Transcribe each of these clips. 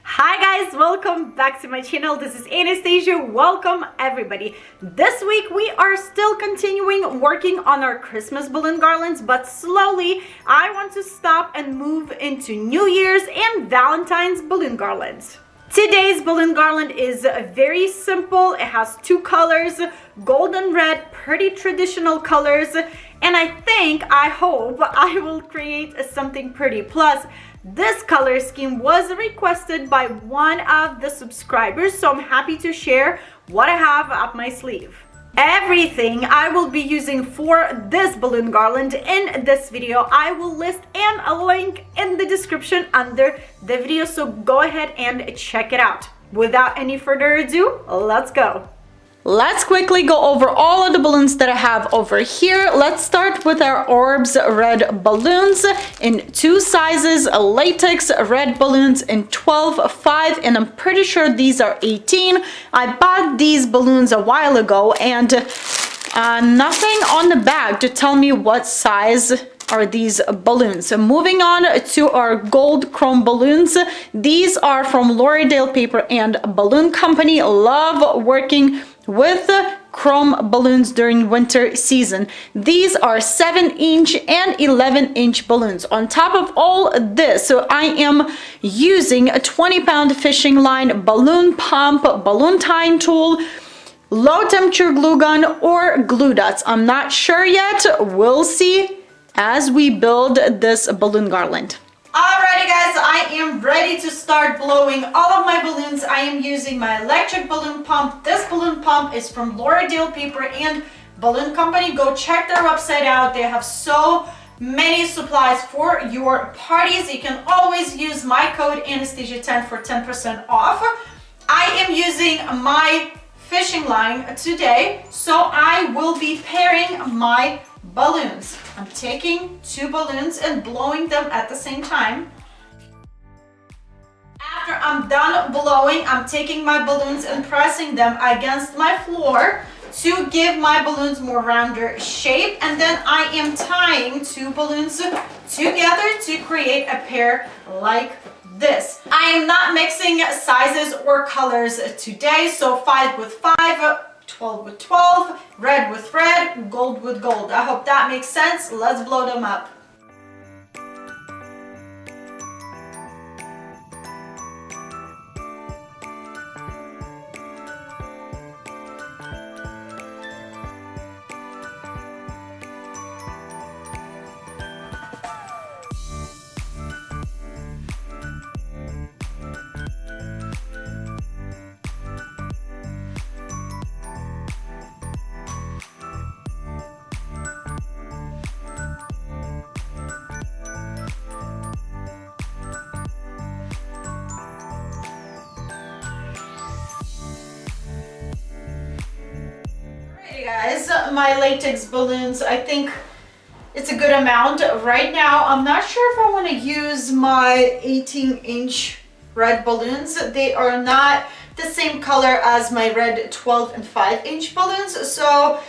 Hi guys, welcome back to my channel. This is Anastasia. Welcome everybody. This week we are still continuing working on our Christmas balloon garlands, but slowly I want to stop and move into New Year's and Valentine's balloon garlands. Today's balloon garland is very simple. It has two colors, gold and red, pretty traditional colors, and I hope I will create something pretty. Plus, this color scheme was requested by one of the subscribers, so I'm happy to share what I have up my sleeve. Everything I will be using for this balloon garland in this video, I will list and a link in the description under the video, so go ahead and check it out. Without any further ado, let's go. Let's quickly go over all of the balloons that I have over here. Let's start with our orbs red balloons in two sizes, latex red balloons in 12, 5, and I'm pretty sure these are 18. I bought these balloons a while ago and nothing on the bag to tell me what size are these balloons. So moving on to our gold chrome balloons. These are from L'Oreal Paper and Balloon Company. Love working with chrome balloons during winter season. These are 7-inch and 11-inch balloons. On top of all this, so I am using a 20-pound fishing line, balloon pump, balloon tying tool, low temperature glue gun, or glue dots. I'm not sure yet. We'll see as we build this balloon garland. Alrighty guys, I am ready to start blowing all of my balloons. I am using my electric balloon pump. This balloon pump is from L'Oreal Paper and Balloon Company. Go check their website out. They have so many supplies for your parties. You can always use my code Anastasia10 for 10% off. I am using my fishing line today, so I will be pairing my balloons. I'm taking two balloons and blowing them at the same time. After I'm done blowing, I'm taking my balloons and pressing them against my floor to give my balloons more rounder shape, and then I am tying two balloons together to create a pair like this. I am not mixing sizes or colors today, so 5 with 5, 12 with 12, red with red, gold with gold. I hope that makes sense. Let's blow them up. Guys, my latex balloons, I think it's a good amount right now. I'm not sure if I want to use my 18-inch red balloons. They are not the same color as my red 12 and 5-inch balloons, so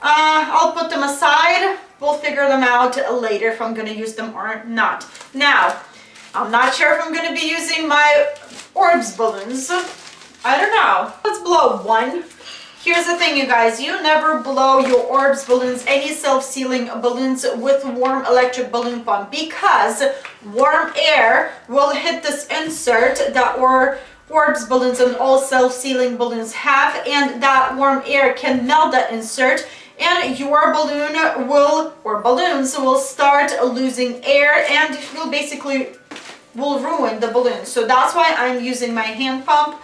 I'll put them aside. We'll figure them out later if I'm going to use them or not. Now, I'm not sure if I'm going to be using my orbs balloons. I don't know. Let's blow one. Here's the thing, you guys, you never blow your orbs balloons, any self-sealing balloons, with warm electric balloon pump, because warm air will hit this insert that orbs balloons and all self-sealing balloons have, and that warm air can melt that insert, and your balloon or balloons will start losing air, and will basically ruin the balloon. So that's why I'm using my hand pump.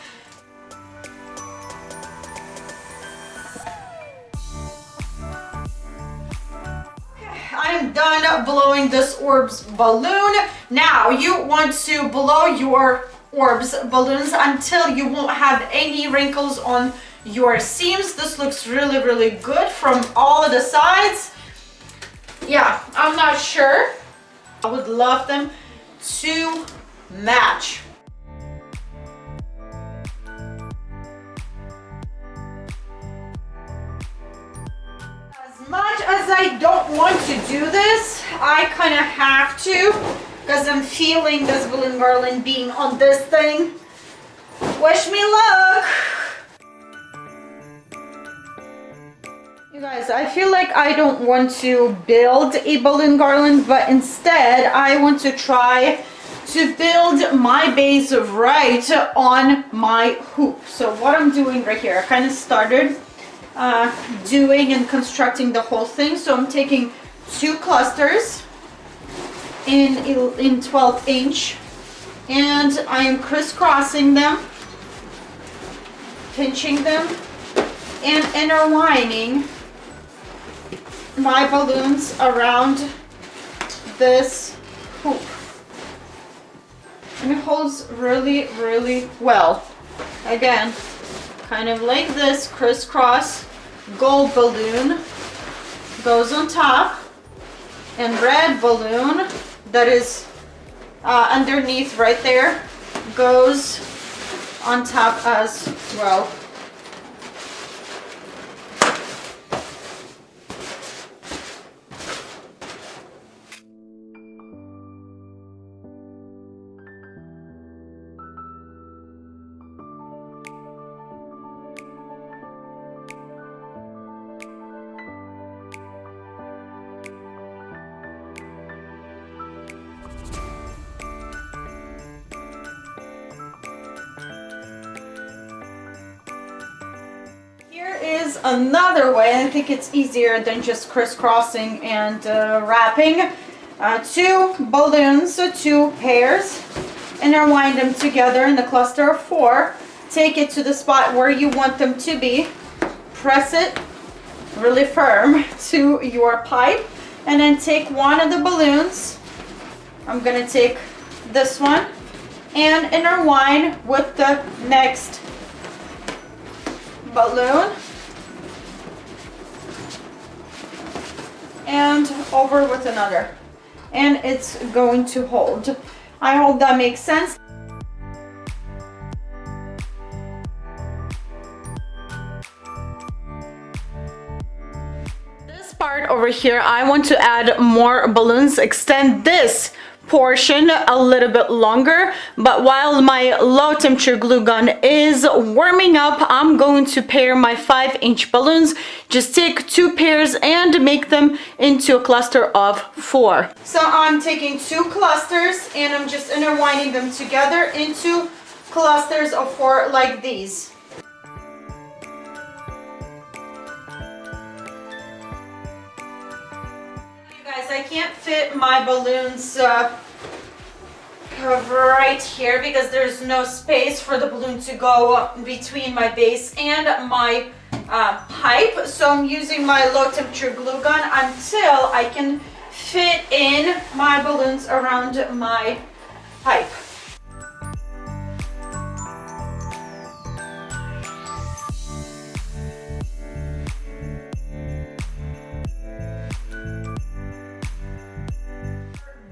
I'm done blowing this orbs balloon. Now you want to blow your orbs balloons until you won't have any wrinkles on your seams. This looks really good from all of the sides. Yeah, I'm not sure. I would love them to match. Much as I don't want to do this, I kind of have to, because I'm feeling this balloon garland being on this thing. Wish me luck. You guys, I feel like I don't want to build a balloon garland, but instead I want to try to build my base right on my hoop. So what I'm doing right here, I kind of started doing and constructing the whole thing. So I'm taking 2 clusters in 12 inch, and I am crisscrossing them, pinching them, and intertwining my balloons around this hoop. And it holds really, really well. Again, kind of like this, crisscross. Gold balloon goes on top, and red balloon that is underneath right there goes on top as well. Is another way. I think it's easier than just crisscrossing and wrapping. 2 balloons, 2 pairs, intertwine them together in the cluster of 4. Take it to the spot where you want them to be. Press it really firm to your pipe, and then take one of the balloons. I'm gonna take this one and intertwine with the next balloon, and over with another, and it's going to hold. I hope that makes sense. This part over here, I want to add more balloons, extend this portion a little bit longer, but while my low temperature glue gun is warming up, I'm going to pair my 5-inch balloons. Just take 2 pairs and make them into a cluster of 4. So I'm taking 2 clusters and I'm just intertwining them together into clusters of 4 like these. Guys, I can't fit my balloons right here because there's no space for the balloon to go between my base and my pipe. So I'm using my low temperature glue gun until I can fit in my balloons around my pipe.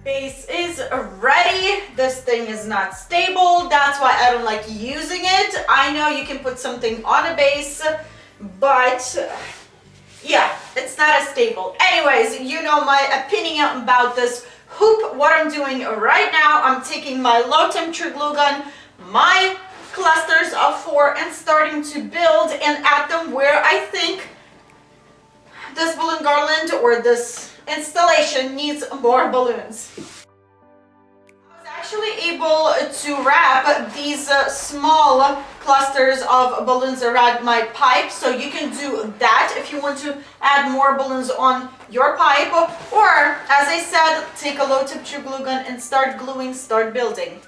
Base is ready. This thing is not stable. That's why I don't like using it. I know you can put something on a base, but yeah, it's not as stable. Anyways, you know my opinion about this hoop. What I'm doing right now, I'm taking my low temperature glue gun, my clusters of 4, and starting to build and add them where I think this balloon garland or this installation needs more balloons. I was actually able to wrap these small clusters of balloons around my pipe, so you can do that if you want to add more balloons on your pipe, or as I said, take a low temperature glue gun and start gluing, start building.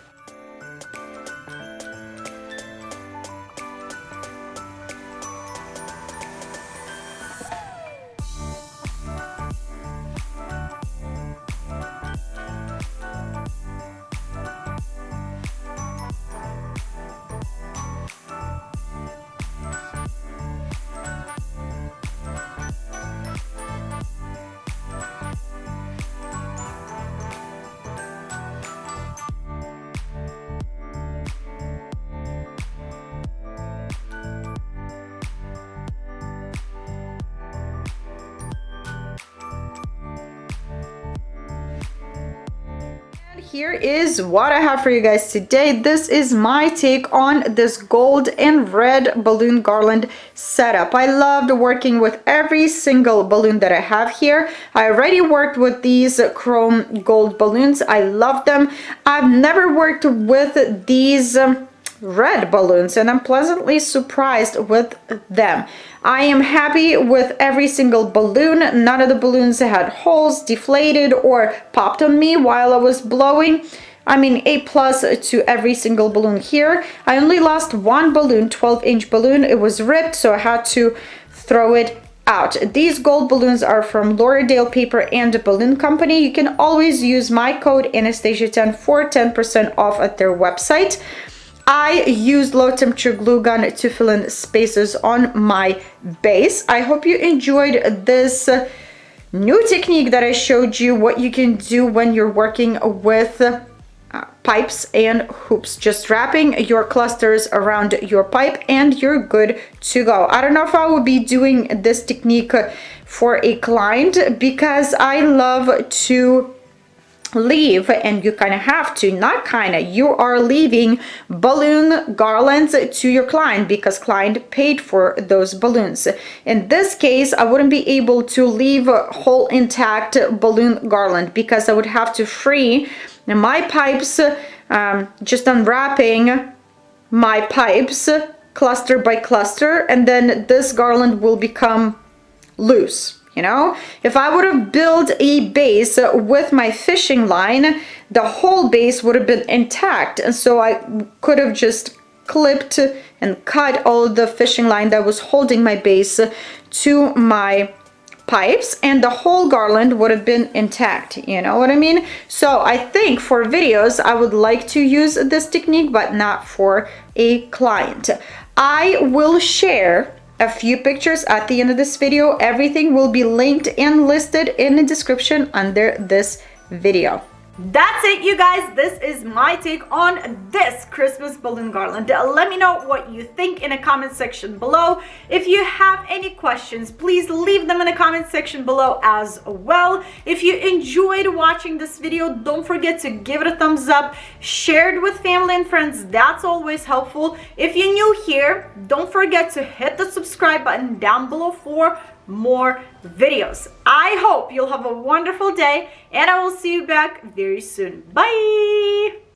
Here is what I have for you guys today. This is my take on this gold and red balloon garland setup. I loved working with every single balloon that I have here. I already worked with these chrome gold balloons. I love them. I've never worked with these red balloons, and I'm pleasantly surprised with them. I am happy with every single balloon. None of the balloons had holes, deflated, or popped on me while I was blowing. I mean, A+ to every single balloon here. I only lost one balloon, 12-inch balloon. It was ripped, so I had to throw it out. These gold balloons are from Lauderdale Paper and Balloon Company. You can always use my code Anastasia10 for 10% off at their website. I used low temperature glue gun to fill in spaces on my base. I hope you enjoyed this new technique that I showed you, what you can do when you're working with pipes and hoops. Just wrapping your clusters around your pipe and you're good to go. I don't know if I will be doing this technique for a client because I love to leave, and you kind of have to, not kind of, you are leaving balloon garlands to your client because client paid for those balloons. In this case, I wouldn't be able to leave a whole intact balloon garland because I would have to free my pipes, just unwrapping my pipes cluster by cluster, and then this garland will become loose. You know, if I would have built a base with my fishing line, the whole base would have been intact. And so I could have just clipped and cut all the fishing line that was holding my base to my pipes, and the whole garland would have been intact. You know what I mean? So I think for videos, I would like to use this technique, but not for a client. I will share a few pictures at the end of this video. Everything will be linked and listed in the description under this video. That's it, you guys. This is my take on this Christmas balloon garland. Let me know what you think in the comment section below. If you have any questions, please leave them in the comment section below as well. If you enjoyed watching this video, don't forget to give it a thumbs up, share it with family and friends. That's always helpful. If you're new here, don't forget to hit the subscribe button down below for more videos. I hope you'll have a wonderful day, and I will see you back very soon. Bye.